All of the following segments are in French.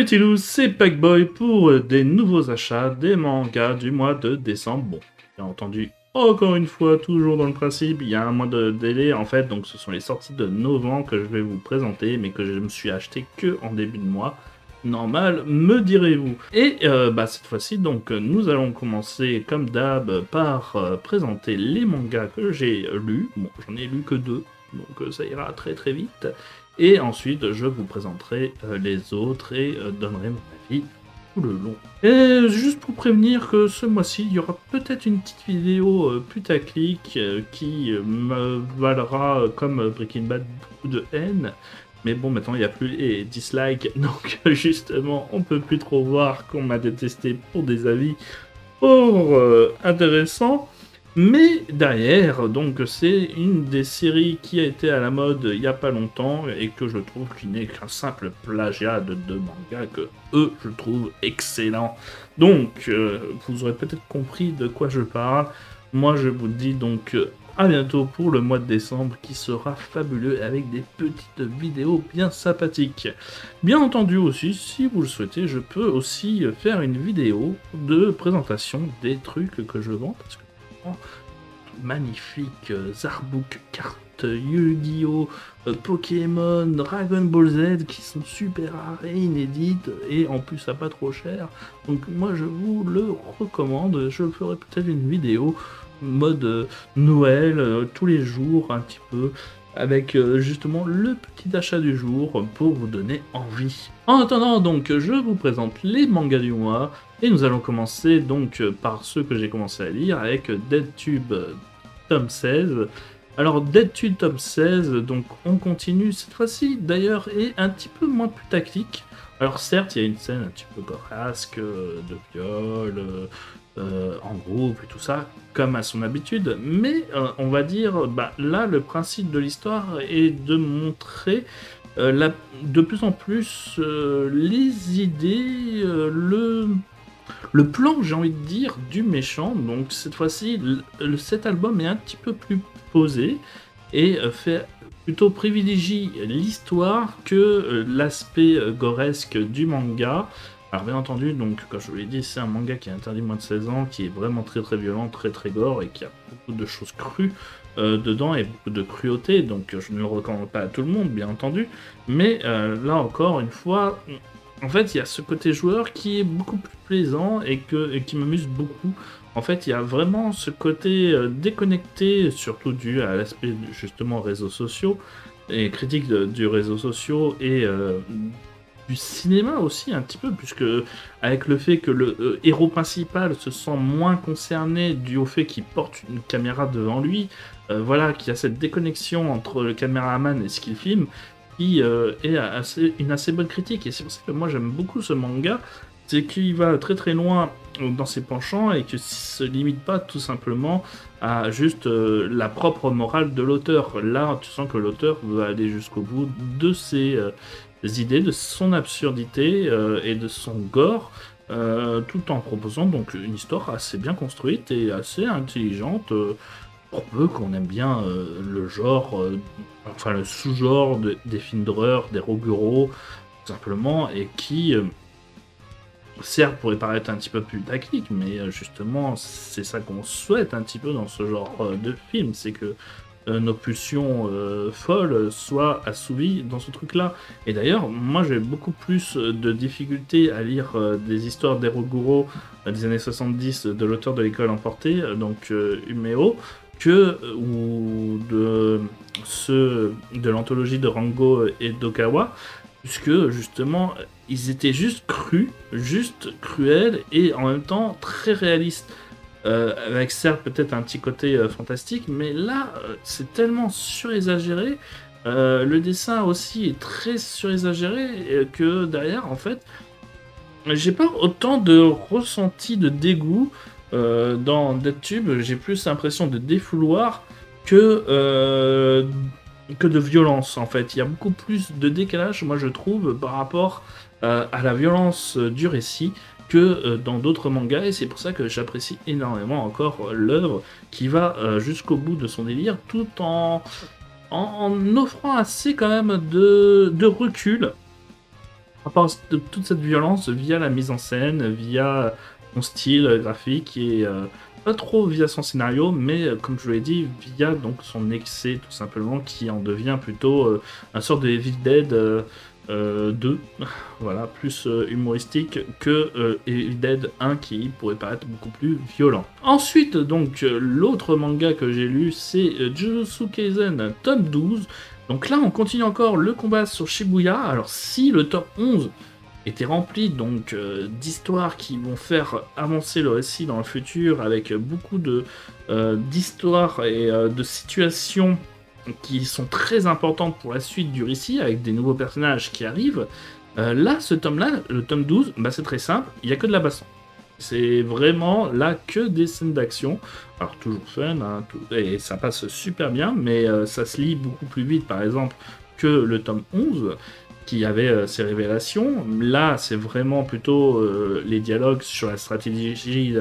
Salut Tilou, c'est Packboy pour des nouveaux achats des mangas du mois de décembre. Bon, bien entendu, encore une fois, toujours dans le principe, il y a un mois de délai en fait, donc ce sont les sorties de novembre que je vais vous présenter, mais que je me suis acheté que en début de mois. Normal, me direz-vous. Et cette fois-ci, donc, nous allons commencer comme d'hab par présenter les mangas que j'ai lus. Bon, j'en ai lu que 2, donc ça ira très très vite. Et ensuite, je vous présenterai les autres et donnerai mon avis tout le long. Et juste pour prévenir que ce mois-ci, il y aura peut-être une petite vidéo putaclic qui me valera, comme Breaking Bad, beaucoup de haine. Mais bon, maintenant, il n'y a plus les dislikes, donc justement, on peut plus trop voir qu'on m'a détesté pour des avis fort intéressants. Mais derrière, donc c'est une des séries qui a été à la mode il n'y a pas longtemps et que je trouve qui n'est qu'un simple plagiat de mangas que eux je trouve excellent. Donc vous aurez peut-être compris de quoi je parle. Moi je vous dis donc à bientôt pour le mois de décembre qui sera fabuleux avec des petites vidéos bien sympathiques. Bien entendu aussi, si vous le souhaitez, je peux aussi faire une vidéo de présentation des trucs que je vends parce que magnifique Artbook, cartes Yu-Gi-Oh, Pokémon, Dragon Ball Z qui sont super rares et inédites et en plus à pas trop cher. Donc moi je vous le recommande. Je ferai peut-être une vidéo mode Noël tous les jours un petit peu avec justement le petit achat du jour pour vous donner envie. En attendant donc je vous présente les mangas du mois et nous allons commencer donc par ceux que j'ai commencé à lire avec DeadTube tome 16. Alors DeadTube tome 16, donc on continue cette fois-ci d'ailleurs et un petit peu moins putaclic. Alors certes il y a une scène un petit peu corasque de viol en groupe et tout ça, comme à son habitude, mais on va dire, là le principe de l'histoire est de montrer de plus en plus les idées, le plan, j'ai envie de dire, du méchant. Donc cette fois-ci, cet album est un petit peu plus posé et fait plutôt privilégie l'histoire que l'aspect goresque du manga. Alors bien entendu, donc comme je vous l'ai dit, c'est un manga qui est interdit moins de 16 ans, qui est vraiment très très violent, très très gore et qui a beaucoup de choses crues dedans et beaucoup de cruauté, donc je ne le recommande pas à tout le monde bien entendu, mais là encore une fois, en fait il y a ce côté joueur qui est beaucoup plus plaisant et qui m'amuse beaucoup. En fait il y a vraiment ce côté déconnecté, surtout dû à l'aspect justement réseaux sociaux et critique du réseau social et du cinéma aussi un petit peu, puisque avec le fait que le héros principal se sent moins concerné dû au fait qu'il porte une caméra devant lui, voilà, qu'il y a cette déconnexion entre le caméraman et ce qu'il filme, qui est une assez bonne critique, et c'est pour ça que moi j'aime beaucoup ce manga, c'est qu'il va très très loin dans ses penchants et qu'il ne se limite pas tout simplement à juste la propre morale de l'auteur. Là, tu sens que l'auteur veut aller jusqu'au bout de ses idées, de son absurdité et de son gore, tout en proposant donc une histoire assez bien construite et assez intelligente, pour peu qu'on aime bien le genre, enfin le sous-genre des films d'horreur, des roguro, tout simplement, et qui certes pourrait paraître un petit peu plus tactique, mais justement c'est ça qu'on souhaite un petit peu dans ce genre de film, c'est que nos pulsions folles soient assouvies dans ce truc-là. Et d'ailleurs, moi j'ai beaucoup plus de difficultés à lire des histoires d'Eroguro des années 70 de l'auteur de l'école emportée, donc Umeo, ou de ceux de l'anthologie de Rango et d'Okawa, puisque justement ils étaient juste crus, juste cruels et en même temps très réalistes. Avec certes peut-être un petit côté fantastique, mais là c'est tellement surexagéré, le dessin aussi est très surexagéré que derrière en fait j'ai pas autant de ressenti de dégoût dans DeadTube, j'ai plus l'impression de défouloir que de violence en fait. Il y a beaucoup plus de décalage, moi je trouve, par rapport à la violence du récit que dans d'autres mangas, et c'est pour ça que j'apprécie énormément encore l'œuvre qui va jusqu'au bout de son délire, tout en offrant assez quand même de recul à part toute cette violence via la mise en scène, via son style graphique et pas trop via son scénario, mais comme je vous l'ai dit, via donc son excès tout simplement qui en devient plutôt un sort de Evil Dead 2, voilà, plus humoristique que Evil Dead 1 qui pourrait paraître beaucoup plus violent. Ensuite, donc, l'autre manga que j'ai lu, c'est Jujutsu Kaisen tome 12. Donc là, on continue encore le combat sur Shibuya. Alors si le tome 11 était rempli donc d'histoires qui vont faire avancer le récit dans le futur avec beaucoup de d'histoires et de situations qui sont très importantes pour la suite du récit, avec des nouveaux personnages qui arrivent. Là, ce tome-là, le tome 12, bah, c'est très simple, il n'y a que de la baston. C'est vraiment là que des scènes d'action. Alors toujours fun, hein, et ça passe super bien, mais ça se lit beaucoup plus vite, par exemple, que le tome 11, qui avait ses révélations. Là, c'est vraiment plutôt les dialogues sur la stratégie,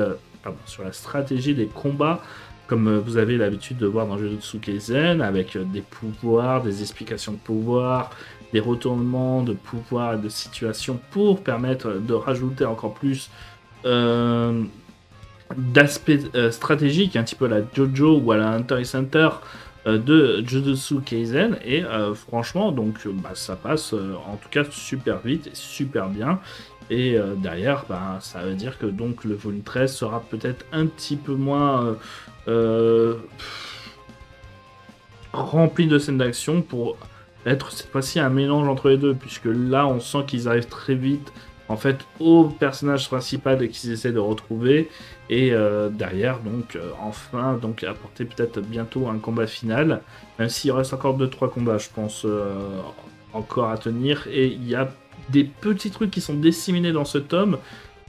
sur la stratégie des combats, comme vous avez l'habitude de voir dans Jujutsu Kaisen, avec des pouvoirs, des explications de pouvoirs, des retournements de pouvoirs et de situations pour permettre de rajouter encore plus d'aspect stratégique, un petit peu à la JoJo ou à la Hunter x Hunter de Jujutsu Kaisen, et franchement, donc bah, ça passe en tout cas super vite et super bien. Et derrière, bah, ça veut dire que donc le volume 13 sera peut-être un petit peu moins rempli de scènes d'action pour être cette fois-ci un mélange entre les deux, puisque là on sent qu'ils arrivent très vite en fait au personnage principal qu'ils essaient de retrouver, et derrière donc enfin donc apporter peut-être bientôt un combat final, même s'il reste encore 2-3 combats je pense encore à tenir, et il y a des petits trucs qui sont disséminés dans ce tome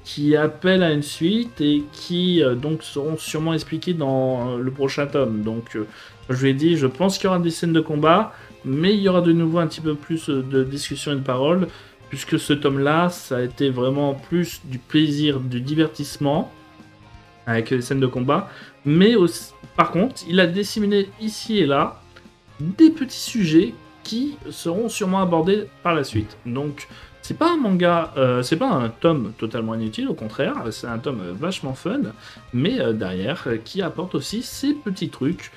qui appellent à une suite et qui donc seront sûrement expliqués dans le prochain tome. Donc je vous ai dit, je pense qu'il y aura des scènes de combat, mais il y aura de nouveau un petit peu plus de discussion et de parole, puisque ce tome-là, ça a été vraiment plus du plaisir, du divertissement, avec les scènes de combat, mais aussi, par contre, il a disséminé ici et là des petits sujets qui seront sûrement abordés par la suite. Donc, c'est pas un manga, c'est pas un tome totalement inutile, au contraire, c'est un tome vachement fun, mais derrière, qui apporte aussi ces petits trucs,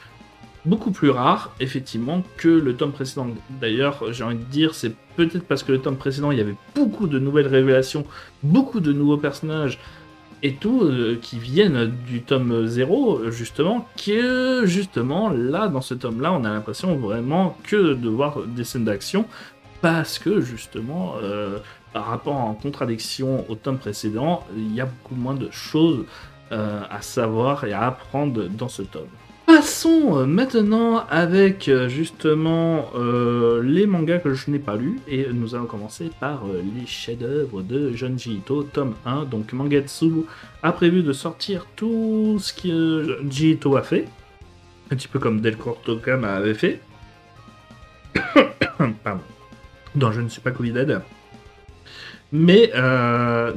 beaucoup plus rares, effectivement, que le tome précédent. D'ailleurs, j'ai envie de dire, c'est peut-être parce que le tome précédent, il y avait beaucoup de nouvelles révélations, beaucoup de nouveaux personnages, et tout, qui viennent du tome 0, justement, que, justement, là, dans ce tome-là, on a l'impression vraiment que de voir des scènes d'action, parce que, justement, par rapport en contradiction au tome précédent, il y a beaucoup moins de choses à savoir et à apprendre dans ce tome. Passons maintenant avec justement les mangas que je n'ai pas lus, et nous allons commencer par les chefs-d'œuvre de Junji Ito, tome 1. Donc Mangetsu a prévu de sortir tout ce que Junji Ito a fait, un petit peu comme Delcourt Tokama avait fait. Pardon. Non, je ne suis pas Covided. Mais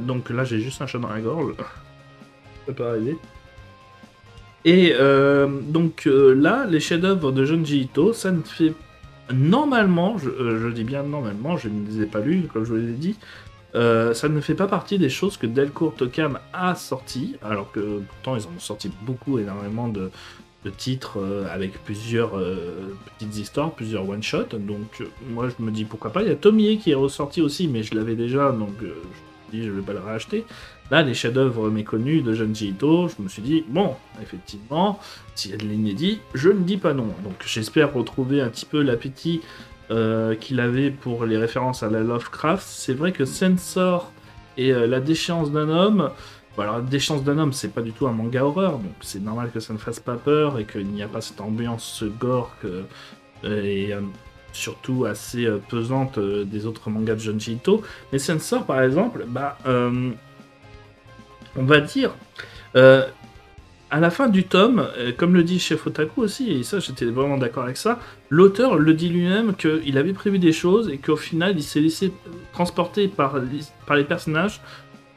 donc là j'ai juste un chat dans la gorge. Ça peut arriver. Et donc là, les chefs-d'œuvre de Junji Ito, ça ne fait normalement, je dis bien normalement, je ne les ai pas lus, comme je vous l'ai dit, ça ne fait pas partie des choses que Delcourt Tokam a sorti, alors que pourtant ils en ont sorti beaucoup, énormément de titres avec plusieurs petites histoires, plusieurs one-shots. Donc moi je me dis pourquoi pas. Il y a Tomie qui est ressorti aussi, mais je l'avais déjà, donc je me dis je vais pas le racheter. Là, les chefs-d'œuvre méconnus de Junji Ito, je me suis dit, bon, effectivement, s'il y a de l'inédit, je ne dis pas non. Donc j'espère retrouver un petit peu l'appétit qu'il avait pour les références à la Lovecraft. C'est vrai que Censor et La Déchéance d'un homme, bon, alors La Déchéance d'un homme, c'est pas du tout un manga horreur, donc c'est normal que ça ne fasse pas peur et qu'il n'y a pas cette ambiance gore et surtout assez pesante des autres mangas de Junji Ito. Mais Censor, par exemple, on va dire, à la fin du tome, comme le dit Chef Otaku aussi, et ça j'étais vraiment d'accord avec ça, l'auteur le dit lui-même qu'il avait prévu des choses et qu'au final il s'est laissé transporter par les personnages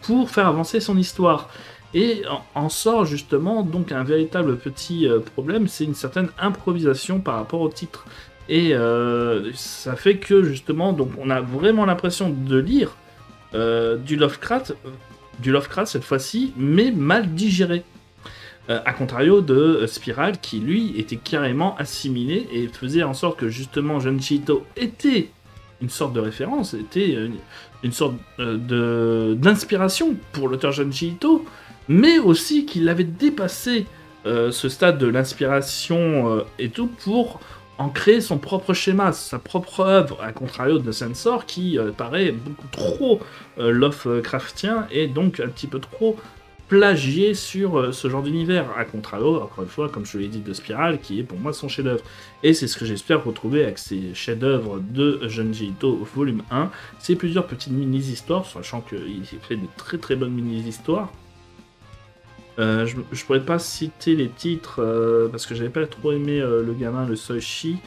pour faire avancer son histoire. Et en sort justement donc un véritable petit problème, c'est une certaine improvisation par rapport au titre. Et ça fait que justement, donc on a vraiment l'impression de lire du Lovecraft cette fois-ci, mais mal digéré. A contrario de Spiral, qui lui était carrément assimilé et faisait en sorte que justement Junji Ito était une sorte de référence, était une sorte d'inspiration pour l'auteur Junji Ito, mais aussi qu'il avait dépassé ce stade de l'inspiration et tout pour en créer son propre schéma, sa propre œuvre, à contrario de Sensor qui paraît beaucoup trop Lovecraftien et donc un petit peu trop plagié sur ce genre d'univers, à contrario, encore une fois, comme je l'ai dit, de Spiral, qui est pour moi son chef-d'œuvre. Et c'est ce que j'espère retrouver avec ces chefs-d'œuvre de Junji Ito volume 1. C'est plusieurs petites mini-histoires, sachant qu'il fait de très très bonnes mini-histoires. Je pourrais pas citer les titres parce que j'avais pas trop aimé le gamin, le Soichi,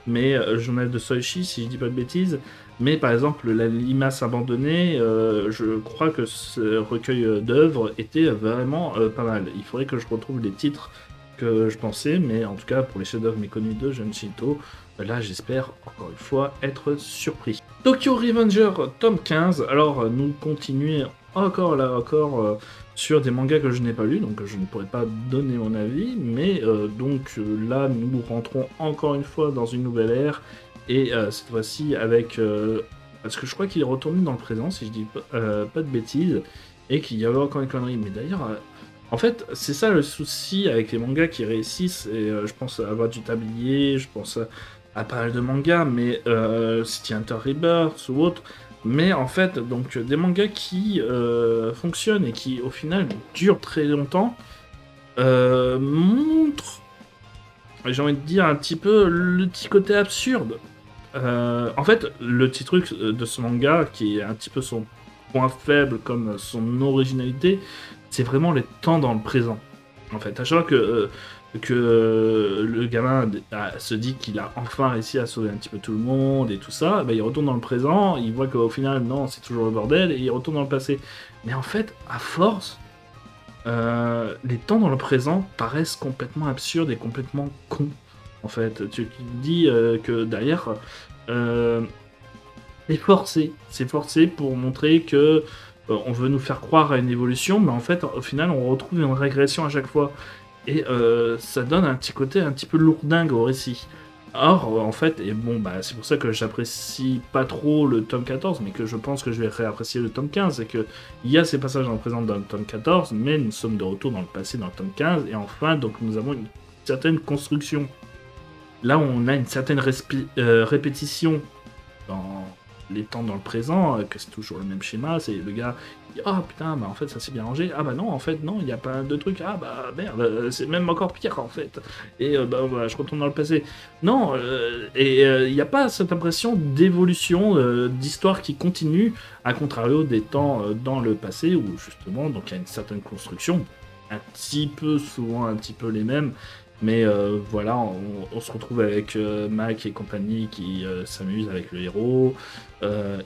mais le journal de Soichi, si je dis pas de bêtises. Mais par exemple, la limace abandonnée, je crois que ce recueil d'œuvres était vraiment pas mal. Il faudrait que je retrouve les titres que je pensais, mais en tout cas, pour les chefs-d'œuvre méconnus de Junji Ito, là, j'espère encore une fois être surpris. Tokyo Revenger, tome 15. Alors, nous continuons encore sur des mangas que je n'ai pas lus, donc je ne pourrais pas donner mon avis, mais là, nous rentrons encore une fois dans une nouvelle ère. Et cette fois-ci avec... parce que je crois qu'il est retourné dans le présent, si je dis pas de bêtises, et qu'il y avait encore une connerie. Mais d'ailleurs, en fait, c'est ça le souci avec les mangas qui réussissent, et je pense à avoir du tablier, je pense à pas mal de mangas, mais City Hunter Rebirth ou autre. Mais en fait, donc des mangas qui fonctionnent et qui au final durent très longtemps, montrent, j'ai envie de dire, un petit peu le petit côté absurde. En fait, le petit truc de ce manga, qui est un petit peu son point faible comme son originalité, c'est vraiment les temps dans le présent. En fait, à chaque fois que le gamin se dit qu'il a enfin réussi à sauver un petit peu tout le monde et tout ça, bah, il retourne dans le présent, il voit qu'au final, non, c'est toujours le bordel, et il retourne dans le passé. Mais en fait, à force, les temps dans le présent paraissent complètement absurdes et complètement cons. En fait, tu te dis que derrière, c'est forcé pour montrer que on veut nous faire croire à une évolution, mais en fait, au final, on retrouve une régression à chaque fois. Et ça donne un petit côté un petit peu lourdingue au récit. Or, en fait, et bon, bah, c'est pour ça que j'apprécie pas trop le tome 14, mais que je pense que je vais réapprécier le tome 15, c'est que il y a ces passages dans le présent dans le tome 14, mais nous sommes de retour dans le passé dans le tome 15, et enfin, donc nous avons une certaine construction. Là, on a une certaine répétition dans les temps dans le présent, que c'est toujours le même schéma, c'est le gars qui dit « Ah putain, bah en fait ça s'est bien rangé, ah bah non, en fait non, il y a pas de truc, ah bah merde, c'est même encore pire en fait, et bah, je retourne dans le passé. » Non, il n'y a pas cette impression d'évolution, d'histoire qui continue, à contrario des temps dans le passé, où justement, donc il y a une certaine construction, un petit peu, souvent un petit peu les mêmes, mais voilà, on se retrouve avec Mac et compagnie qui s'amusent avec le héros.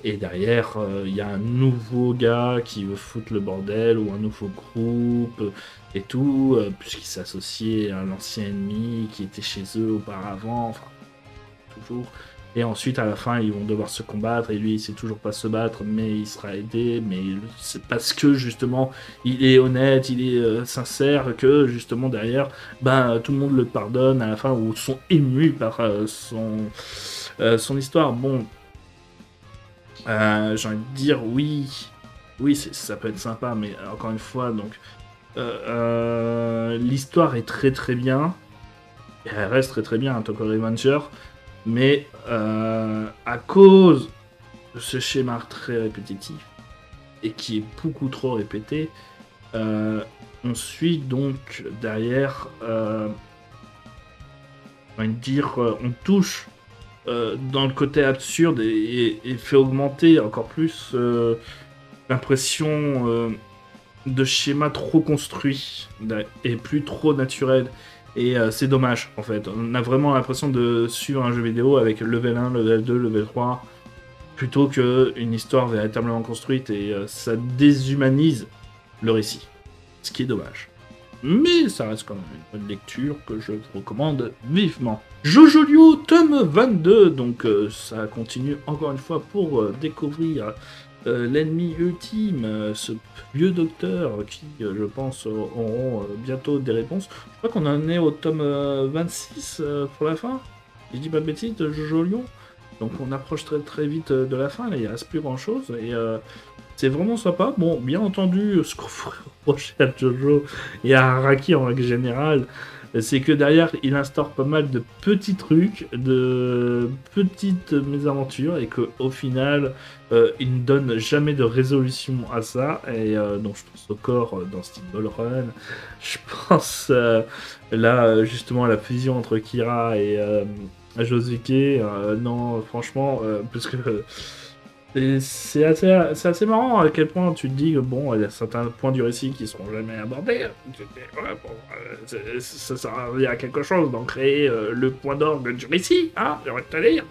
Et derrière, il y a un nouveau gars qui veut foutre le bordel, ou un nouveau groupe, et tout, puisqu'il s'associait à l'ancien ennemi qui était chez eux auparavant, enfin, toujours. Et ensuite, à la fin, ils vont devoir se combattre, et lui, il sait toujours pas se battre, mais il sera aidé, mais c'est parce que, justement, il est honnête, il est sincère, que, justement, derrière, ben, tout le monde le pardonne à la fin, ou sont émus par son histoire. Bon, j'ai envie de dire, oui, ça peut être sympa, mais encore une fois, donc, l'histoire est très très bien, et elle reste très très bien, Tokyo Revenger. Mais à cause de ce schéma très répétitif, et qui est beaucoup trop répété, on suit donc derrière, on touche dans le côté absurde et fait augmenter encore plus l'impression de schéma trop construit et plus trop naturel. Et c'est dommage, en fait. On a vraiment l'impression de suivre un jeu vidéo avec level 1, level 2, level 3, plutôt qu'une histoire véritablement construite, et ça déshumanise le récit. Ce qui est dommage. Mais ça reste quand même une bonne lecture que je vous recommande vivement. Jojo Liu, tome 22, donc ça continue encore une fois pour découvrir l'ennemi ultime, ce vieux docteur qui, je pense, auront bientôt des réponses. Je crois qu'on en est au tome 26 pour la fin. Si je dis pas de bêtises, de Jojo Lion. Donc on approche très très vite de la fin, là il reste plus grand chose. Et c'est vraiment sympa. Bon, bien entendu, ce qu'on pourrait reprocher à Jojo et à Araki en règle générale, c'est que derrière, il instaure pas mal de petits trucs, de petites mésaventures, et qu'au final, il ne donne jamais de résolution à ça. Et donc, je pense au corps dans Steel Ball Run. Je pense là, justement, à la fusion entre Kira et Josuke. Non, franchement, parce que. C'est assez marrant à quel point tu te dis que bon, il y a certains points du récit qui seront jamais abordés. Ouais, bon, ça sert à dire quelque chose d'en créer le point d'orgue du récit, hein, j'ai envie de te dire.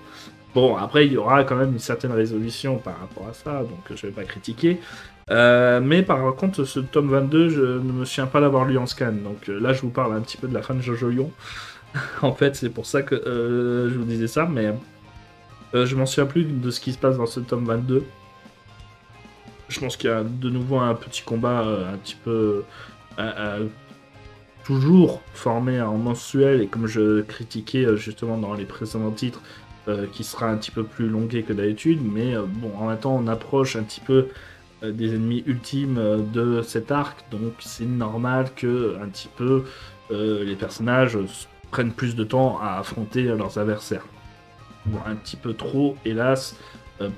Bon, après, il y aura quand même une certaine résolution par rapport à ça, donc je vais pas critiquer. Mais par contre, ce tome 22, je ne me souviens pas l'avoir lu en scan, donc là, je vous parle un petit peu de la fin de Jojo Lion. En fait, c'est pour ça que je vous disais ça, mais je m'en souviens plus de ce qui se passe dans ce tome 22. Je pense qu'il y a de nouveau un petit combat un petit peu toujours formé en mensuel, et comme je critiquais justement dans les précédents titres, qui sera un petit peu plus longué que d'habitude, mais bon, en même temps on approche un petit peu des ennemis ultimes de cet arc, donc c'est normal que un petit peu les personnages prennent plus de temps à affronter leurs adversaires. Bon, un petit peu trop, hélas,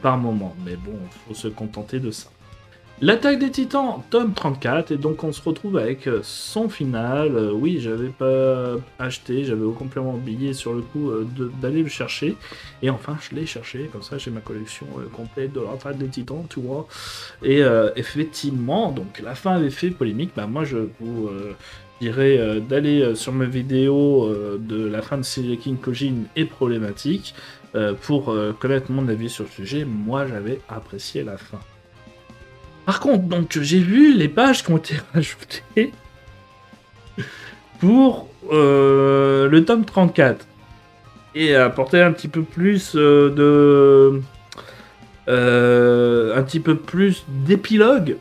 par moment. Mais bon, faut se contenter de ça. L'attaque des titans, tome 34, et donc on se retrouve avec son final. Oui, j'avais pas acheté, j'avais complètement oublié sur le coup d'aller le chercher. Et enfin, je l'ai cherché, comme ça j'ai ma collection complète de l'attaque des titans, tu vois. Et effectivement, donc la fin avait fait polémique. Bah, moi, je vous dirais d'aller sur mes vidéos de la fin de Shingeki Kyojin est problématique. Pour connaître mon avis sur le sujet, moi j'avais apprécié la fin. Par contre, donc j'ai vu les pages qui ont été rajoutées pour le tome 34 et apporter un petit peu plus un petit peu plus d'épilogue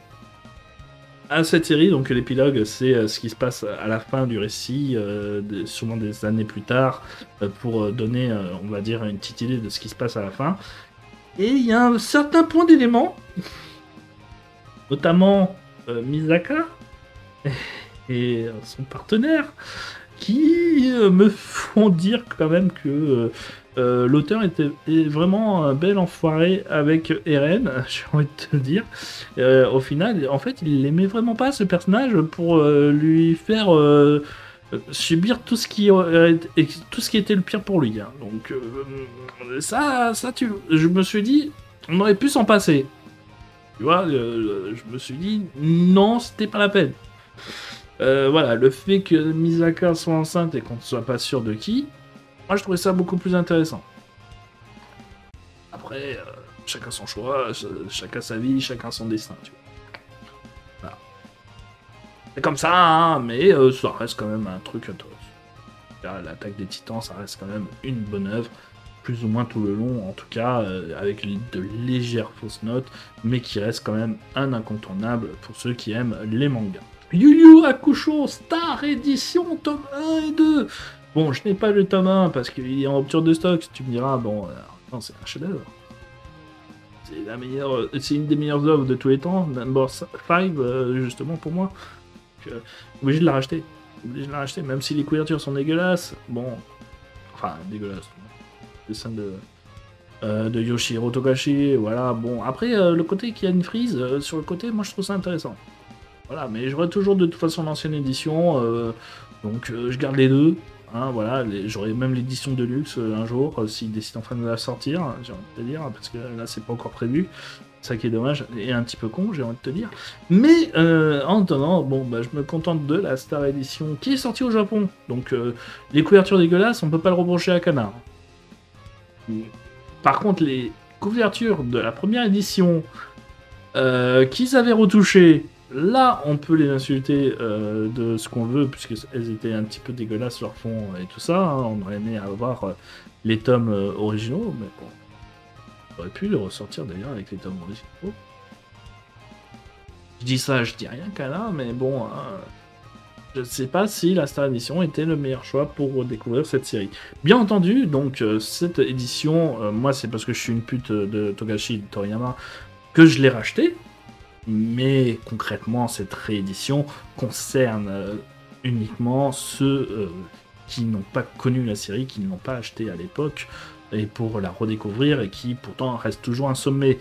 à cette série. Donc l'épilogue, c'est ce qui se passe à la fin du récit, sûrement des années plus tard, pour donner, on va dire, une petite idée de ce qui se passe à la fin. Et il y a un certain point d'éléments, notamment Misaka et son partenaire, qui me font dire quand même que l'auteur est vraiment un bel enfoiré avec Eren, j'ai envie de te le dire. Au final, en fait, il l'aimait vraiment pas, ce personnage, pour lui faire subir tout ce qui était le pire pour lui. Hein. Donc je me suis dit, on aurait pu s'en passer. Tu vois, je me suis dit, non, c'était pas la peine. Voilà, le fait que Misaka soit enceinte et qu'on ne soit pas sûr de qui, moi je trouvais ça beaucoup plus intéressant. Après, chacun son choix, chacun sa vie, chacun son destin, tu vois. Voilà. C'est comme ça, hein, mais ça reste quand même un truc intéressant. L'attaque des titans, ça reste quand même une bonne œuvre, plus ou moins tout le long, en tout cas, avec de légères fausses notes, mais qui reste quand même un incontournable pour ceux qui aiment les mangas. Yu Yu Hakusho Star Edition tome 1 et 2. Bon, je n'ai pas le tome 1 parce qu'il est en rupture de stock. Tu me diras, bon, non, c'est un chef-d'œuvre. C'est une des meilleures œuvres de tous les temps, Number 5, justement pour moi. Donc, obligé de la racheter. Même si les couvertures sont dégueulasses. Bon, enfin, dégueulasses. Dessin de Yoshihiro Togashi, voilà. Bon, après, le côté qui a une frise, sur le côté, moi je trouve ça intéressant. Voilà, mais j'aurai toujours de toute façon l'ancienne édition, donc je garde les deux. Hein, voilà, j'aurai même l'édition de luxe un jour, s'ils décident enfin de la sortir, j'ai envie de te dire, parce que là c'est pas encore prévu. Ça qui est dommage, et un petit peu con, j'ai envie de te dire. Mais en attendant, bon, bah, je me contente de la Star Edition qui est sortie au Japon. Donc les couvertures dégueulasses, on peut pas le reprocher à Canard. Par contre, les couvertures de la première édition qu'ils avaient retouchées, là, on peut les insulter de ce qu'on veut, puisqu'elles étaient un petit peu dégueulasses, leur fond et tout ça. Hein. On aurait aimé avoir les tomes originaux, mais bon. On aurait pu les ressortir d'ailleurs avec les tomes originaux. Je dis ça, je dis rien qu'à là, mais bon, hein, je ne sais pas si la Star Edition était le meilleur choix pour découvrir cette série. Bien entendu, donc cette édition, moi c'est parce que je suis une pute de Togashi Toriyama que je l'ai racheté, mais concrètement cette réédition concerne uniquement ceux qui n'ont pas connu la série, qui ne l'ont pas acheté à l'époque, et pour la redécouvrir, et qui pourtant reste toujours un sommet.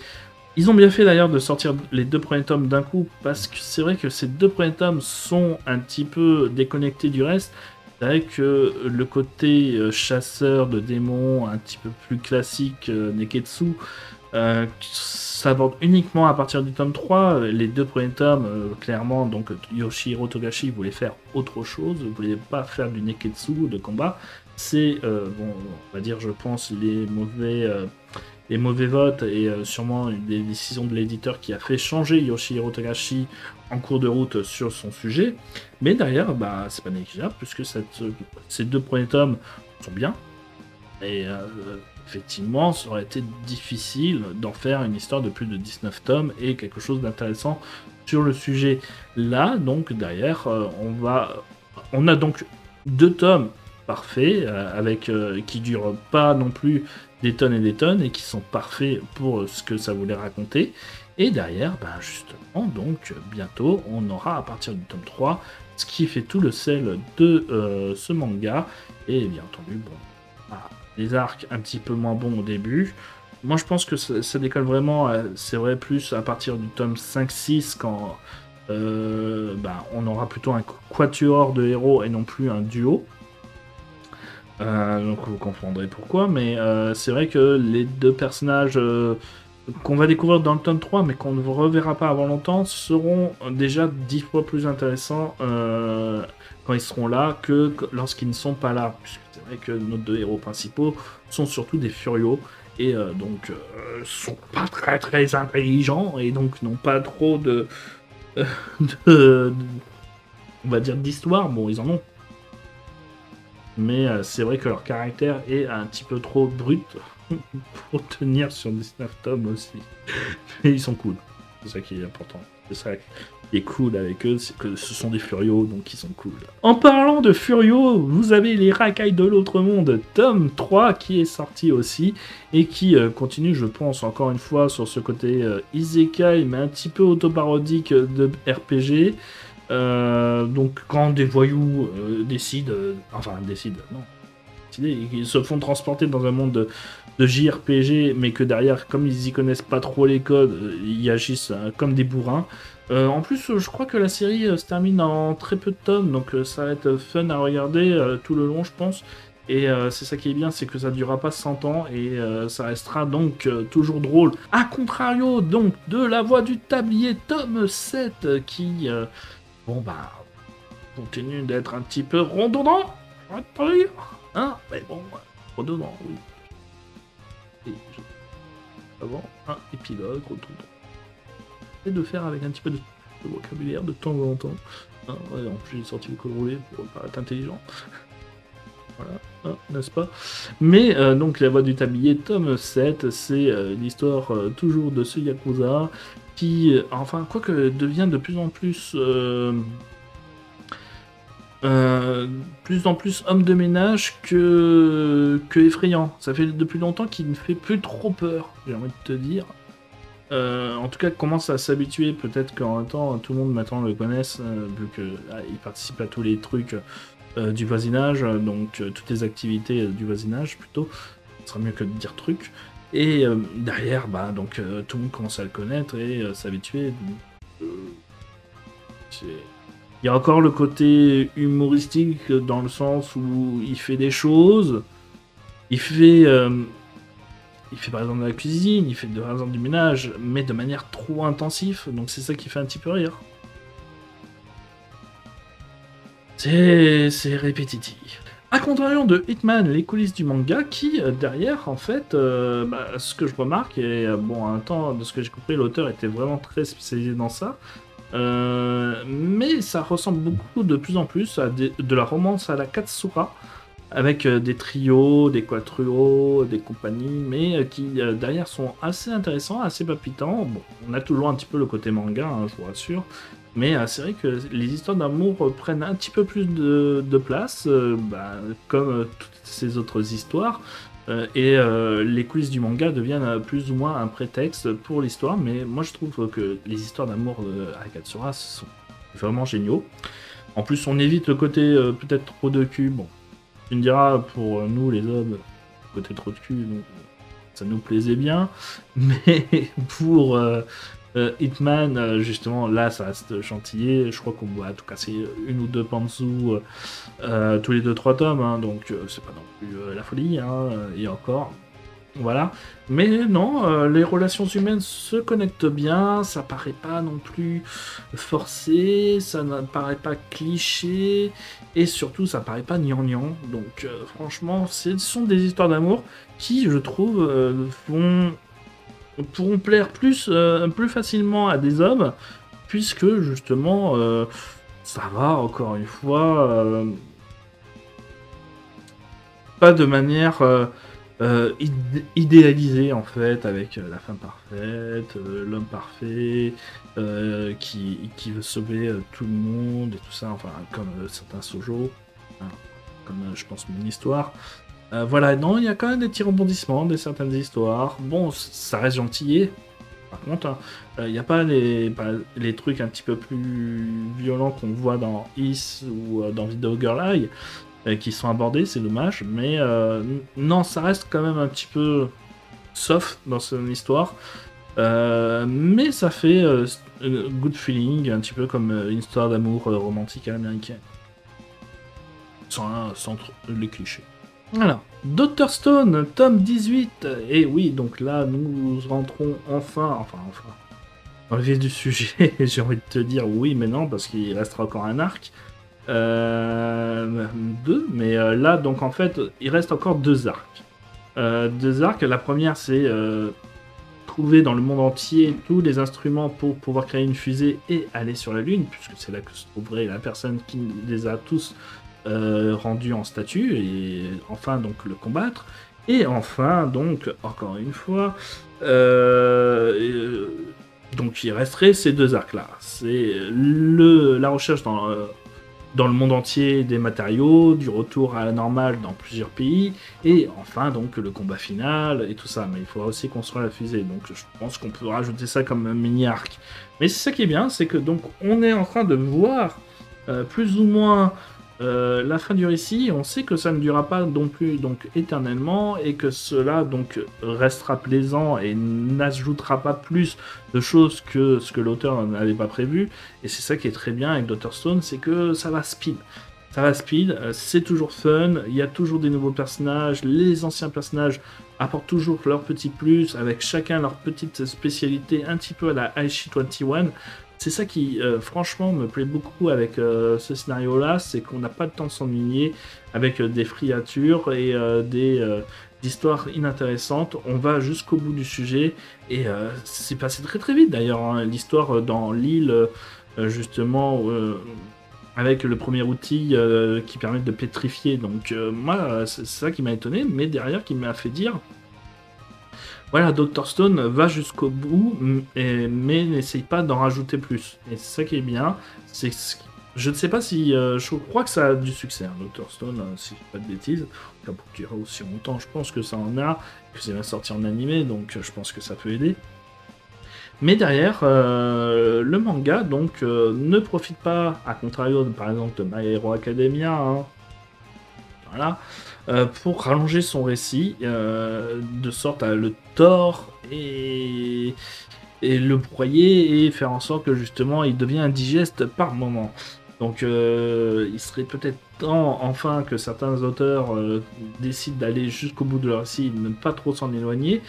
Ils ont bien fait d'ailleurs de sortir les 2 premiers tomes d'un coup, parce que c'est vrai que ces 2 premiers tomes sont un petit peu déconnectés du reste. C'est vrai que le côté chasseur de démons, un petit peu plus classique, Neketsu, s'aborde uniquement à partir du tome 3. Les 2 premiers tomes, clairement, donc Yoshihiro Togashi voulait faire autre chose, ne voulait pas faire du Neketsu de combat. C'est, bon, on va dire, je pense, les mauvais votes et sûrement des décisions de l'éditeur qui a fait changer Yoshihiro Togashi en cours de route sur son sujet. Mais derrière, bah, c'est pas négligeable puisque ces 2 premiers tomes sont bien. Et effectivement, ça aurait été difficile d'en faire une histoire de plus de 19 tomes et quelque chose d'intéressant sur le sujet. Là, donc, derrière, on a donc 2 tomes parfaits, qui durent pas non plus des tonnes et des tonnes, et qui sont parfaits pour ce que ça voulait raconter. Et derrière, ben justement, donc, bientôt, on aura à partir du tome 3, ce qui fait tout le sel de ce manga. Et bien entendu, bon, voilà, les arcs un petit peu moins bons au début. Moi, je pense que ça décolle vraiment, c'est vrai, plus à partir du tome 5-6, quand on aura plutôt un quatuor de héros et non plus un duo. Donc vous comprendrez pourquoi, mais c'est vrai que les 2 personnages qu'on va découvrir dans le tome 3, mais qu'on ne reverra pas avant longtemps, seront déjà 10 fois plus intéressants quand ils seront là que lorsqu'ils ne sont pas là. Puisque c'est vrai que nos 2 héros principaux sont surtout des furios, et donc sont pas très très intelligents, et donc n'ont pas trop on va dire d'histoire. Bon, ils en ont. Mais c'est vrai que leur caractère est un petit peu trop brut pour tenir sur 19 tomes aussi. Mais ils sont cool. C'est ça qui est important. C'est ça qui est cool avec eux, c'est que ce sont des furios, donc ils sont cool. En parlant de furios, vous avez les racailles de l'autre monde, tome 3, qui est sorti aussi, et qui continue, je pense, encore une fois, sur ce côté isekai, mais un petit peu autoparodique de RPG. Donc quand des voyous décident, ils se font transporter dans un monde de JRPG, mais que derrière, comme ils y connaissent pas trop les codes, ils agissent comme des bourrins. En plus, je crois que la série se termine en très peu de tomes, donc ça va être fun à regarder tout le long, je pense. Et c'est ça qui est bien, c'est que ça durera pas 100 ans, et ça restera donc toujours drôle. A contrario, donc, de La Voix du Tablier, tome 7, qui... continue d'être un petit peu redondant, on va pas dire, hein, mais bon, redondant, oui. Et avant un épilogue, redondant. Et de faire avec un petit peu de vocabulaire de temps en temps. Hein, ouais, en plus, j'ai sorti le col roulé pour paraître intelligent. Voilà, hein, n'est-ce pas? Mais donc, La Voix du Tablier, tome 7, c'est l'histoire toujours de ce Yakuza qui, devient de plus en plus homme de ménage que effrayant. Ça fait depuis longtemps qu'il ne fait plus trop peur, j'ai envie de te dire. En tout cas, commence à s'habituer. Peut-être qu'en même temps, tout le monde maintenant le connaisse, vu qu'il participe à tous les trucs du voisinage, donc toutes les activités du voisinage plutôt. Ce sera mieux que de dire trucs. Et derrière, tout le monde commence à le connaître et s'habituer. Il y a encore le côté humoristique dans le sens où il fait des choses. Il fait par exemple de la cuisine, il fait par exemple du ménage, mais de manière trop intensive. Donc c'est ça qui fait un petit peu rire. C'est répétitif. A contrario de Hitman, les coulisses du manga, qui derrière, en fait, ce que je remarque, et bon, en même temps, de ce que j'ai compris, l'auteur était vraiment très spécialisé dans ça, mais ça ressemble beaucoup de plus en plus à de la romance à la Katsura, avec des trios, des quatruos, des compagnies, mais qui derrière sont assez intéressants, assez palpitants. Bon, on a toujours un petit peu le côté manga, hein, je vous rassure, mais c'est vrai que les histoires d'amour prennent un petit peu plus de place, comme toutes ces autres histoires. Les coulisses du manga deviennent plus ou moins un prétexte pour l'histoire, mais moi je trouve que les histoires d'amour de Akatsura sont vraiment géniaux. En plus, on évite le côté peut-être trop de cul. Bon, tu me diras, pour nous les hommes, côté trop de cul, ça nous plaisait bien, mais pour Hitman, justement, là ça reste chantillé. Je crois qu'on va tout casser une ou deux Pantsu tous les 2-3 tomes, hein, donc c'est pas non plus la folie, hein, et encore. Voilà. Mais non, les relations humaines se connectent bien, ça paraît pas non plus forcé, ça ne paraît pas cliché, et surtout ça paraît pas gnangnan. Donc franchement, ce sont des histoires d'amour qui, je trouve, pourront plaire plus facilement à des hommes, puisque justement, ça va, encore une fois, pas de manière idéalisée, en fait, avec la femme parfaite, l'homme parfait, qui veut sauver tout le monde, et tout ça, enfin, comme certains shoujo, hein, comme je pense mon histoire. Voilà, non, il y a quand même des petits rebondissements de certaines histoires. Bon, ça reste gentillé. Par contre, hein, il n'y a pas les trucs un petit peu plus violents qu'on voit dans Is ou dans Video Girl Eye qui sont abordés, c'est dommage. Mais non, ça reste quand même un petit peu soft dans son histoire. Mais ça fait good feeling, un petit peu comme une histoire d'amour romantique à l'américaine. Sans les clichés. Alors, Dr Stone, tome 18. Et oui, donc là, nous rentrons enfin, dans le vif du sujet. J'ai envie de te dire oui, mais non, parce qu'il restera encore un arc. Deux, mais là, donc en fait, il reste encore deux arcs. Deux arcs, la première, c'est trouver dans le monde entier tous les instruments pour pouvoir créer une fusée et aller sur la Lune, puisque c'est là que se trouverait la personne qui les a tous rendu en statue, et enfin donc le combattre, et enfin donc encore une fois donc il resterait ces deux arcs là, c'est la recherche dans le monde entier des matériaux, du retour à la normale dans plusieurs pays, et enfin donc le combat final et tout ça. Mais il faudra aussi construire la fusée, donc je pense qu'on peut rajouter ça comme un mini-arc. Mais c'est ça qui est bien, c'est que donc on est en train de voir plus ou moins la fin du récit. On sait que ça ne durera pas non plus donc éternellement, et que cela donc restera plaisant et n'ajoutera pas plus de choses que ce que l'auteur n'avait pas prévu. Et c'est ça qui est très bien avec Dr Stone, c'est que ça va speed. Ça va speed, c'est toujours fun, il y a toujours des nouveaux personnages, les anciens personnages apportent toujours leur petit plus, avec chacun leur petite spécialité, un petit peu à la Aichi 21. C'est ça qui, franchement, me plaît beaucoup avec ce scénario-là, c'est qu'on n'a pas le temps de s'ennuyer avec des friatures et des histoires inintéressantes. On va jusqu'au bout du sujet, et c'est passé très très vite d'ailleurs, hein. L'histoire dans l'île, justement, avec le premier outil qui permet de pétrifier. Donc moi, c'est ça qui m'a étonné, mais derrière qui m'a fait dire... Voilà, Dr Stone va jusqu'au bout, mais n'essaye pas d'en rajouter plus. Et c'est ça qui est bien. Je ne sais pas si... je crois que ça a du succès, hein, Dr Stone, si je dis pas de bêtises. En tout cas, pour durer aussi longtemps, je pense que ça en a. Que c'est sorti en animé, donc je pense que ça peut aider. Mais derrière, le manga donc ne profite pas, à contrario par exemple de My Hero Academia, hein, voilà, pour rallonger son récit, de sorte à le tordre et le broyer et faire en sorte que justement il devient indigeste par moment. Donc il serait peut-être temps enfin que certains auteurs décident d'aller jusqu'au bout de leur récit, de ne pas trop s'en éloigner,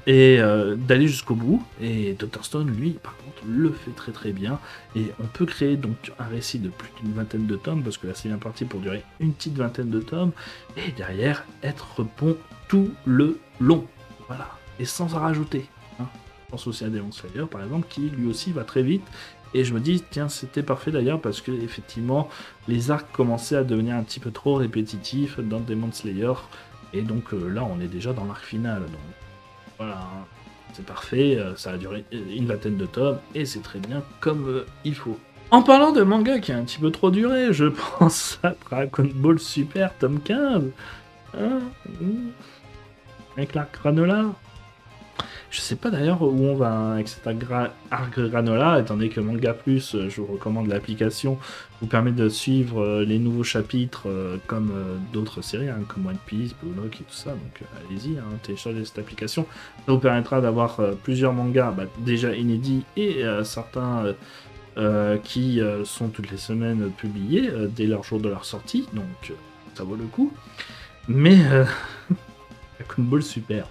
et d'aller jusqu'au bout. Et Dr Stone, lui, par contre, le fait très très bien. Et on peut créer donc un récit de plus d'une vingtaine de tomes, parce que là c'est bien parti pour durer une petite vingtaine de tomes, et derrière être bon tout le long. Voilà, et sans en rajouter. Hein. Je pense aussi à Demon Slayer par exemple, qui lui aussi va très vite, Et je me dis, tiens, c'était parfait d'ailleurs, parce que effectivement, les arcs commençaient à devenir un petit peu trop répétitifs dans Demon Slayer. Et donc là, on est déjà dans l'arc final. Donc voilà, hein. C'est parfait, ça a duré une vingtaine de tomes, et c'est très bien comme il faut. En parlant de manga qui a un petit peu trop duré, je pense à Dragon Ball Super tome 15. Hein, avec l'arc Granola. Je sais pas d'ailleurs où on va avec cet arc Granola, étant donné que Manga Plus, je vous recommande l'application, vous permet de suivre les nouveaux chapitres comme d'autres séries, hein, comme One Piece, Blue Lock et tout ça. Donc allez-y, hein, téléchargez cette application. Ça vous permettra d'avoir plusieurs mangas déjà inédits et certains qui sont toutes les semaines publiés dès leur jour de leur sortie. Donc ça vaut le coup. Mais Dragon Ball Super.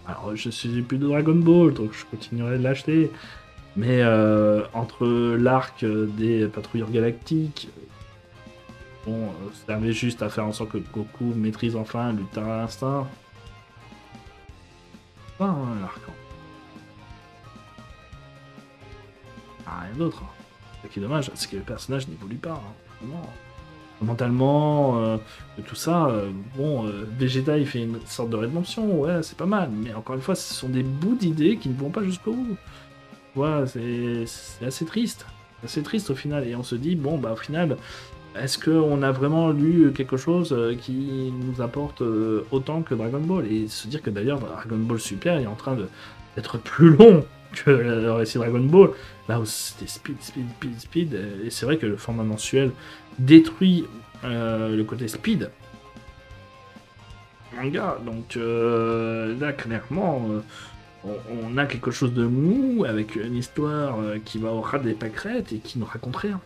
Alors, je suis plus de Dragon Ball, donc je continuerai de l'acheter. Mais entre l'arc des patrouilleurs galactiques, bon, ça servait juste à faire en sorte que Goku maîtrise enfin l'Ultra Instinct. Pas hein, l'arc. Ah, rien d'autre. Ce qui est dommage, c'est que le personnage n'évolue pas. Hein. Vraiment. Mentalement, tout ça, Vegeta il fait une sorte de rédemption, ouais, c'est pas mal, mais encore une fois, ce sont des bouts d'idées qui ne vont pas jusqu'au bout. Ouais, c'est assez triste. Assez triste au final, et on se dit, bon, bah au final, est-ce qu'on a vraiment lu quelque chose qui nous apporte autant que Dragon Ball? Et se dire que d'ailleurs, Dragon Ball Super est en train d'être plus long que le récit Dragon Ball, là où c'était speed, et c'est vrai que le format mensuel détruit le côté speed manga, donc là clairement on a quelque chose de mou avec une histoire qui va au ras des pâquerettes et qui ne raconte rien.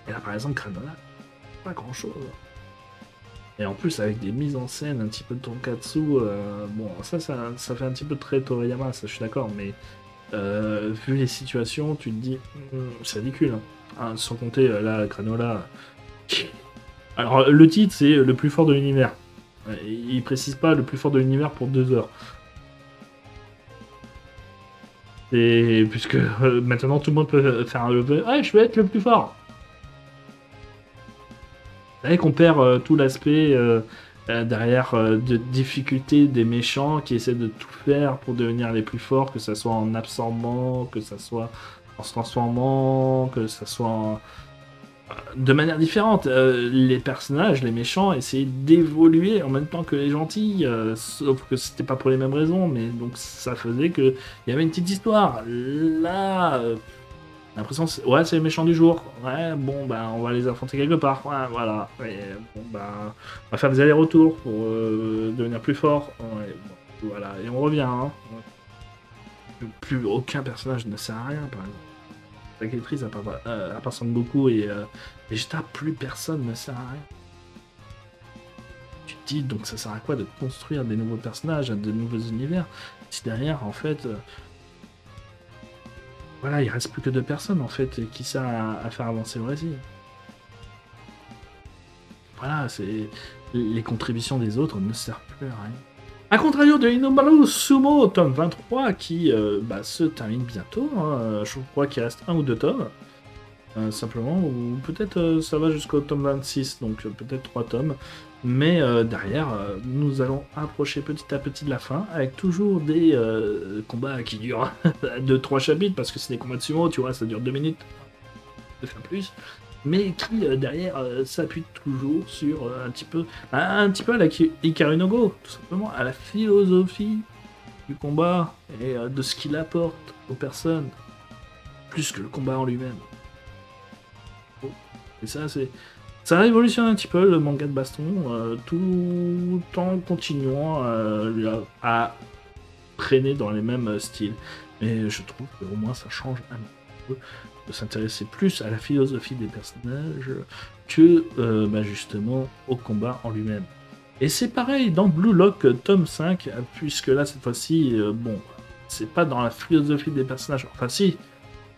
Et là par exemple Granola, pas grand chose. Et en plus, avec des mises en scène un petit peu de tonkatsu, bon, ça fait un petit peu très Toriyama, ça je suis d'accord, mais vu les situations, tu te dis, c'est ridicule. Hein. Sans compter, là, Granola. Alors, le titre, c'est le plus fort de l'univers. Il précise pas le plus fort de l'univers pour 2 heures. Et puisque maintenant tout le monde peut faire un level. Ah, je vais être le plus fort! C'est vrai qu'on perd tout l'aspect derrière de difficulté des méchants qui essaient de tout faire pour devenir les plus forts, que ça soit en absorbant, que ça soit en se transformant, que ça soit de manière différente. Les personnages, les méchants, essayaient d'évoluer en même temps que les gentils, sauf que c'était pas pour les mêmes raisons, mais donc ça faisait que il y avait une petite histoire. Là, l'impression, ouais, c'est les méchants du jour. Ouais, bon, bah, on va les affronter quelque part. Ouais, voilà. Et, bon, bah, on va faire des allers-retours pour devenir plus fort. Ouais, bon, voilà. Et on revient. Hein. Plus aucun personnage ne sert à rien, par exemple. La qualitrice, à part Son Goku et Vegeta, plus personne ne sert à rien. Tu te dis, donc ça sert à quoi de construire des nouveaux personnages, de nouveaux univers, si derrière, en fait. Voilà, il reste plus que 2 personnes en fait qui servent à faire avancer le récit. Voilà, c'est les contributions des autres ne servent plus à rien. A contrario de Inomaru Sumo, tome 23, qui se termine bientôt. Hein. Je crois qu'il reste 1 ou 2 tomes. Simplement, ou peut-être ça va jusqu'au tome 26, donc peut-être 3 tomes. Mais derrière, nous allons approcher petit à petit de la fin, avec toujours des combats qui durent 2-3 chapitres, parce que c'est des combats de sumo, tu vois, ça dure 2 minutes, de faire plus, mais qui derrière s'appuie toujours sur un petit peu à la Hikaru no Go, tout simplement, à la philosophie du combat, et de ce qu'il apporte aux personnes, plus que le combat en lui-même. Et ça révolutionne un petit peu le manga de baston, tout en continuant à traîner dans les mêmes styles. Mais je trouve qu'au moins ça change un peu de s'intéresser plus à la philosophie des personnages que justement au combat en lui-même. Et c'est pareil dans Blue Lock tome 5, puisque là cette fois-ci, c'est pas dans la philosophie des personnages, enfin si,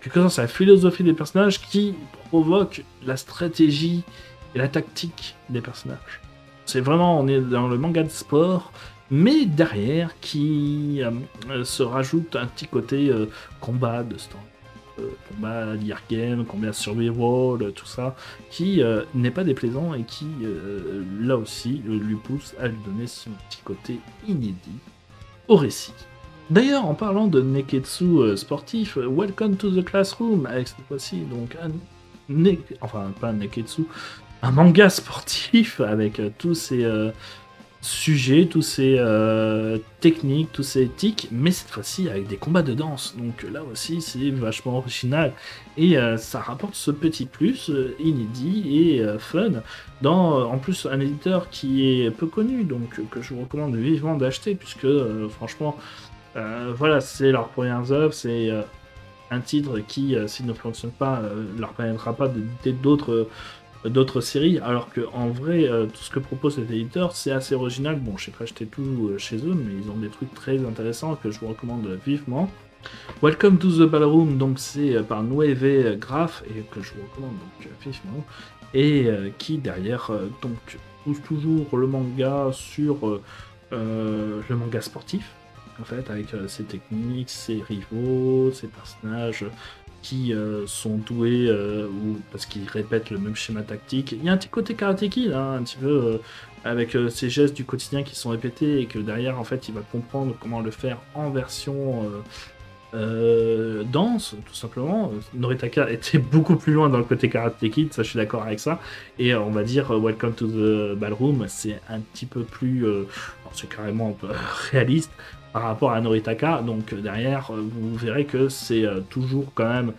quelque chose, c'est la philosophie des personnages qui provoque la stratégie et la tactique des personnages. C'est vraiment, on est dans le manga de sport, mais derrière qui se rajoute un petit côté combat de stand. combat d'Ear Game, combat survival, tout ça, qui n'est pas déplaisant et qui, là aussi, lui pousse à lui donner son petit côté inédit au récit. D'ailleurs, en parlant de Neketsu sportif, Welcome to the Classroom, avec cette fois-ci donc enfin pas un Neketsu, un manga sportif avec tous ces sujets, tous ces techniques, tous ces tics, mais cette fois-ci avec des combats de danse. Donc là aussi, c'est vachement original et ça rapporte ce petit plus inédit et fun dans en plus un éditeur qui est peu connu, donc que je vous recommande vivement d'acheter puisque franchement, voilà, c'est leur première œuvre, c'est un titre qui, s'il ne fonctionne pas, leur permettra pas d'éditer d'autres séries, alors que en vrai, tout ce que propose cet éditeur, c'est assez original. Bon, je sais pas acheter tout chez eux, mais ils ont des trucs très intéressants que je vous recommande vivement. Welcome to the Ballroom, donc c'est par Nueve Graph, et que je vous recommande donc vivement, et qui derrière donc pousse toujours le manga sur le manga sportif, en fait, avec ses techniques, ses rivaux, ses personnages qui sont doués ou parce qu'ils répètent le même schéma tactique. Il y a un petit côté Karate Kid, hein, un petit peu avec ces gestes du quotidien qui sont répétés et que derrière, en fait, il va comprendre comment le faire en version danse, tout simplement. Noritaka était beaucoup plus loin dans le côté Karate Kid, ça je suis d'accord avec ça. Et on va dire Welcome to the Ballroom, c'est un petit peu plus, c'est carrément un peu réaliste par rapport à Noritaka, donc derrière vous verrez que c'est toujours quand même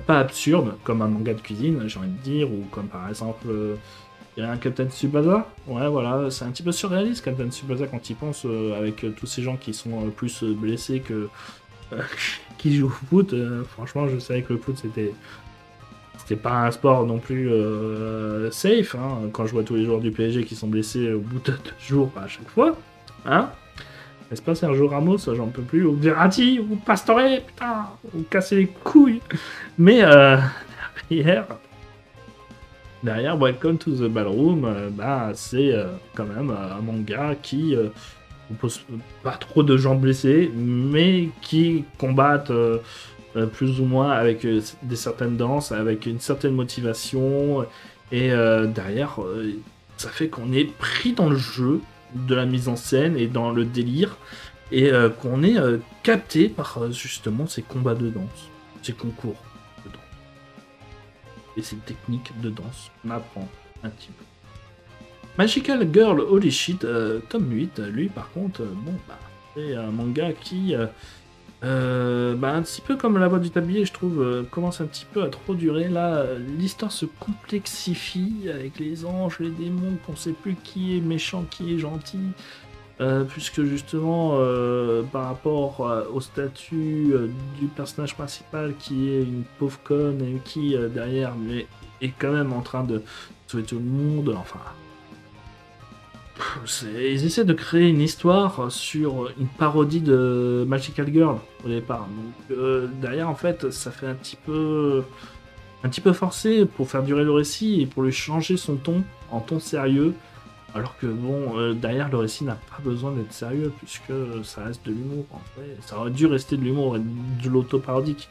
pas absurde comme un manga de cuisine, j'ai envie de dire, ou comme par exemple il y a un Captain Tsubasa, ouais voilà, c'est un petit peu surréaliste Captain Tsubasa quand il pense avec tous ces gens qui sont plus blessés que qui jouent au foot. Franchement je savais que le foot c'était pas un sport non plus safe, hein, quand je vois tous les joueurs du PSG qui sont blessés au bout de 2 jours à chaque fois, hein. N'est-ce pas Sergio Ramos, j'en peux plus, ou Verratti, ou Pastore, putain, ou casser les couilles. Mais derrière Welcome to the Ballroom, bah, c'est quand même un manga qui propose pas trop de gens blessés, mais qui combattent plus ou moins avec des certaines danses, avec une certaine motivation, et derrière, ça fait qu'on est pris dans le jeu de la mise en scène et dans le délire, et qu'on est capté par justement ces combats de danse, ces concours de danse et ces techniques de danse. On apprend un petit peu. Magical Girl Holy Shit, tome 8, lui par contre, bon bah c'est un manga qui un petit peu comme La Voix du Tablier, je trouve, commence un petit peu à trop durer. Là, l'histoire se complexifie avec les anges, les démons, qu'on sait plus qui est méchant, qui est gentil. Puisque justement, par rapport au statut du personnage principal, qui est une pauvre conne et qui, derrière, mais est quand même en train de sauver tout le monde, enfin... Ils essaient de créer une histoire sur une parodie de Magical Girl au départ. Donc derrière en fait ça fait un petit peu forcé pour faire durer le récit et pour lui changer son ton en ton sérieux. Alors que bon, derrière le récit n'a pas besoin d'être sérieux puisque ça reste de l'humour. En fait, ça aurait dû rester de l'humour et de l'auto-parodique.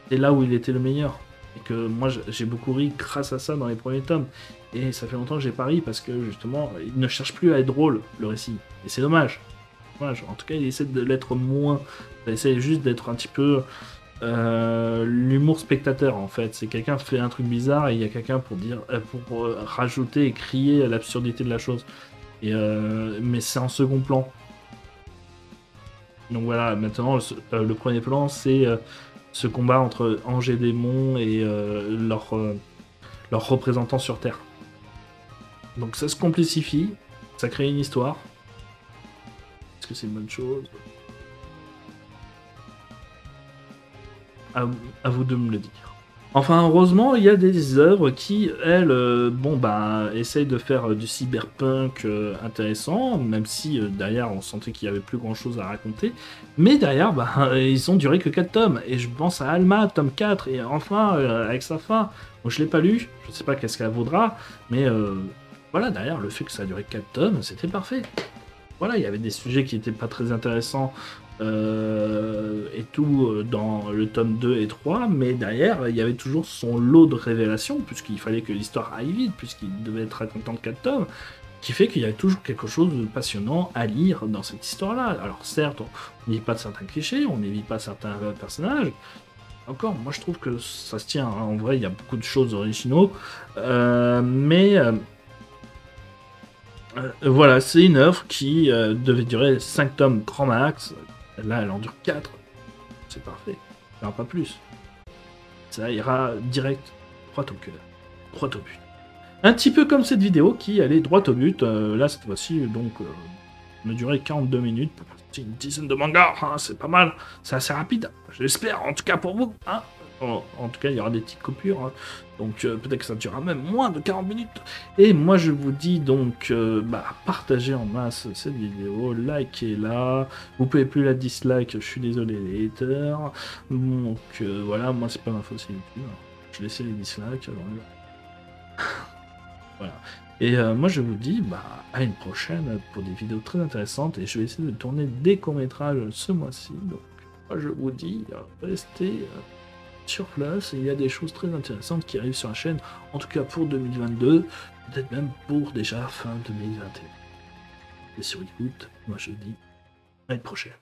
C'est là où il était le meilleur. Et que moi j'ai beaucoup ri grâce à ça dans les premiers tomes. Et ça fait longtemps que j'ai pas ri parce que justement il ne cherche plus à être drôle le récit. Et c'est dommage. En tout cas il essaie de l'être moins. Il essaie juste d'être un petit peu l'humour spectateur en fait. C'est quelqu'un fait un truc bizarre et il y a quelqu'un pour dire pour rajouter et crier l'absurdité de la chose. Et mais c'est en second plan. Donc voilà, maintenant le premier plan c'est ce combat entre anges et démons et leurs représentants sur Terre. Donc ça se complexifie, ça crée une histoire. Est-ce que c'est une bonne chose? À vous de me le dire. Enfin, heureusement, il y a des œuvres qui, elles, essayent de faire du cyberpunk intéressant, même si derrière, on sentait qu'il y avait plus grand-chose à raconter. Mais derrière, ils ont duré que 4 tomes. Et je pense à Alma, tome 4, et enfin, avec sa fin. Bon, je l'ai pas lu, je sais pas qu'est-ce qu'elle vaudra, mais voilà, derrière, le fait que ça a duré 4 tomes, c'était parfait. Voilà, il y avait des sujets qui étaient pas très intéressants et tout dans le tome 2 et 3, mais derrière, il y avait toujours son lot de révélations, puisqu'il fallait que l'histoire aille vite, puisqu'il devait être raconté en 4 tomes, qui fait qu'il y avait toujours quelque chose de passionnant à lire dans cette histoire-là. Alors certes, on n'évite pas de certains clichés, on n'évite pas certains personnages. Encore, moi je trouve que ça se tient, hein. En vrai, il y a beaucoup de choses originaux, mais voilà, c'est une œuvre qui devait durer 5 tomes grand max. Là, elle en dure 4. C'est parfait. Il n'y aura pas plus. Ça ira direct, droit au cœur, droit au but. Un petit peu comme cette vidéo qui allait droit au but. Là, cette fois-ci, donc, me durait 42 minutes pour une dizaine de mangas. Hein, c'est pas mal. C'est assez rapide. J'espère, en tout cas pour vous. Hein. En tout cas, il y aura des petites coupures. Hein. Donc, peut-être que ça durera même moins de 40 minutes. Et moi, je vous dis donc, partagez en masse cette vidéo. Likez-la. Vous pouvez plus la dislike. Je suis désolé, les haters. Donc, voilà, moi, c'est pas ma faute, c'est YouTube. Je laissais les dislikes. Alors, voilà. Et moi je vous dis à une prochaine pour des vidéos très intéressantes, et je vais essayer de tourner des courts-métrages ce mois-ci. Donc moi je vous dis, restez sur place, il y a des choses très intéressantes qui arrivent sur la chaîne, en tout cas pour 2022, peut-être même pour déjà fin 2021. Et sur écoute, moi je vous dis à une prochaine.